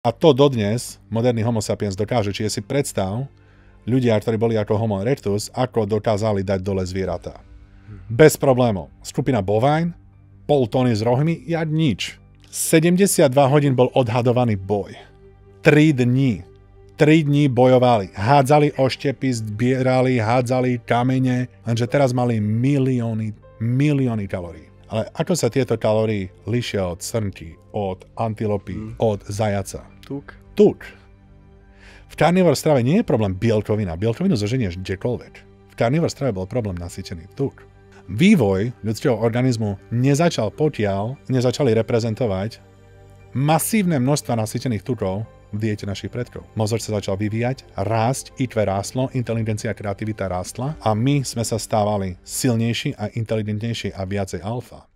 A to dodnes moderný homo sapiens dokáže. Čiže si predstav, ľudia, ktorí boli ako homo erectus, ako dokázali dať dole zvieratá. Bez problémov. Skupina bovine, pol tóny s rohmi, nič. 72 hodín bol odhadovaný boj. 3 dní. 3 dní bojovali. Hádzali oštepy, zbierali, hádzali kamene, lenže teraz mali milióny kalórií. Ale ako sa tieto kalórie líšia od srnky, od antilopy, od zajaca? Tuk. V carnivore strave nie je problém bielkovina. Bielkovinu zoženieš kdekoľvek. V carnivore strave bol problém nasýtený tuk. Vývoj ľudského organizmu nezačali reprezentovať masívne množstva nasýtených tukov v diete našich predkov. Mozog sa začal vyvíjať, rásť, IQ rástlo, inteligencia a kreativita rástla a my sme sa stávali silnejší a inteligentnejší a viacej alfa.